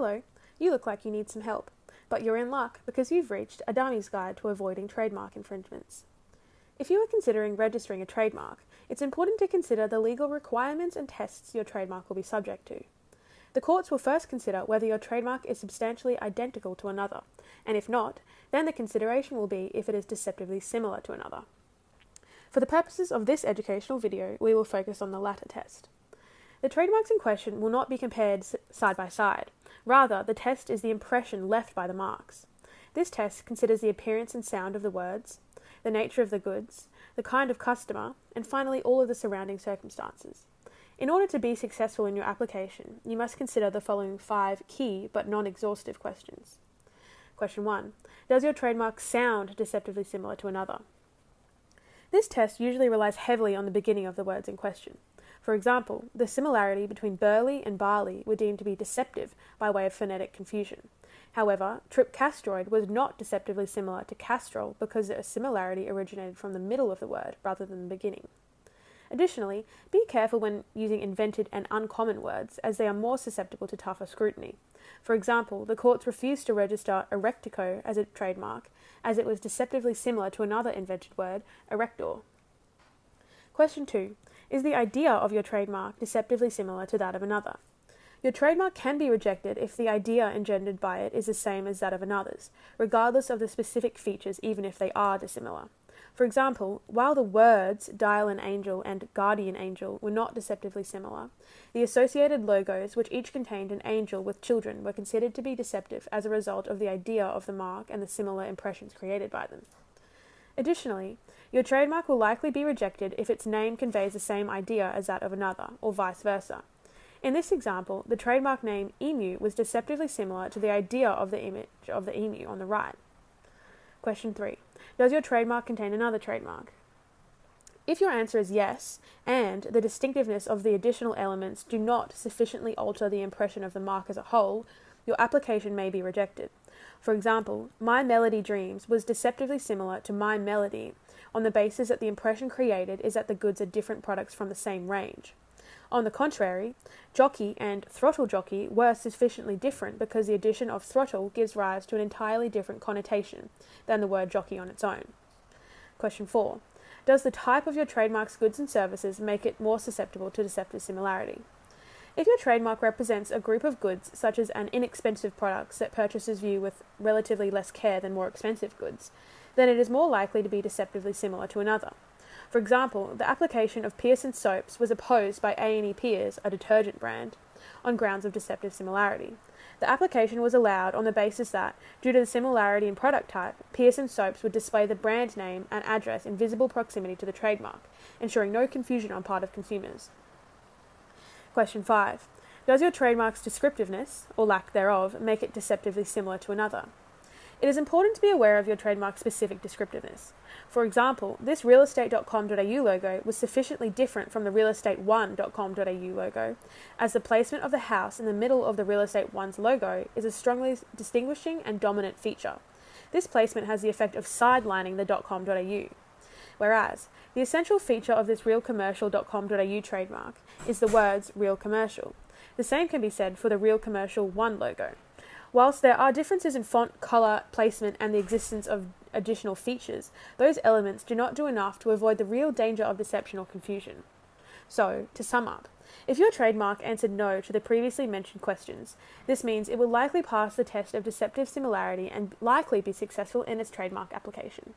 Hello, you look like you need some help, but you're in luck because you've reached a dummy's guide to avoiding trademark infringements. If you are considering registering a trademark, it's important to consider the legal requirements and tests your trademark will be subject to. The courts will first consider whether your trademark is substantially identical to another, and if not, then the consideration will be if it is deceptively similar to another. For the purposes of this educational video, we will focus on the latter test. The trademarks in question will not be compared side by side. Rather, the test is the impression left by the marks. This test considers the appearance and sound of the words, the nature of the goods, the kind of customer, and finally all of the surrounding circumstances. In order to be successful in your application, you must consider the following 5 key but non-exhaustive questions. Question 1. Does your trademark sound deceptively similar to another? This test usually relies heavily on the beginning of the words in question. For example, the similarity between burley and barley were deemed to be deceptive by way of phonetic confusion. However, tripcastroid was not deceptively similar to castrol because a similarity originated from the middle of the word rather than the beginning. Additionally, be careful when using invented and uncommon words, as they are more susceptible to tougher scrutiny. For example, the courts refused to register erectico as a trademark, as it was deceptively similar to another invented word, erector. Question 2. Is the idea of your trademark deceptively similar to that of another? Your trademark can be rejected if the idea engendered by it is the same as that of another's, regardless of the specific features, even if they are dissimilar. For example, while the words dial an angel and guardian angel were not deceptively similar, the associated logos, which each contained an angel with children, were considered to be deceptive as a result of the idea of the mark and the similar impressions created by them. Additionally, your trademark will likely be rejected if its name conveys the same idea as that of another, or vice versa. In this example, the trademark name emu was deceptively similar to the idea of the image of the emu on the right. Question 3. Does your trademark contain another trademark? If your answer is yes, and the distinctiveness of the additional elements do not sufficiently alter the impression of the mark as a whole, your application may be rejected. For example, My Melody Dreams was deceptively similar to My Melody on the basis that the impression created is that the goods are different products from the same range. On the contrary, jockey and throttle jockey were sufficiently different because the addition of throttle gives rise to an entirely different connotation than the word jockey on its own. Question 4. Does the type of your trademark's goods and services make it more susceptible to deceptive similarity? If your trademark represents a group of goods, such as an inexpensive product that purchasers view with relatively less care than more expensive goods, then it is more likely to be deceptively similar to another. For example, the application of Pearson soaps was opposed by A&E Peers, a detergent brand, on grounds of deceptive similarity. The application was allowed on the basis that, due to the similarity in product type, Pearson soaps would display the brand name and address in visible proximity to the trademark, ensuring no confusion on part of consumers. Question 5. Does your trademark's descriptiveness, or lack thereof, make it deceptively similar to another? It is important to be aware of your trademark's specific descriptiveness. For example, this realestate.com.au logo was sufficiently different from the realestate1.com.au logo, as the placement of the house in the middle of the Real Estate One's logo is a strongly distinguishing and dominant feature. This placement has the effect of sidelining the .com.au. Whereas, the essential feature of this realcommercial.com.au trademark is the words Real Commercial. The same can be said for the Real Commercial 1 logo. Whilst there are differences in font, colour, placement, and the existence of additional features, those elements do not do enough to avoid the real danger of deception or confusion. So, to sum up, if your trademark answered no to the previously mentioned questions, this means it will likely pass the test of deceptive similarity and likely be successful in its trademark application.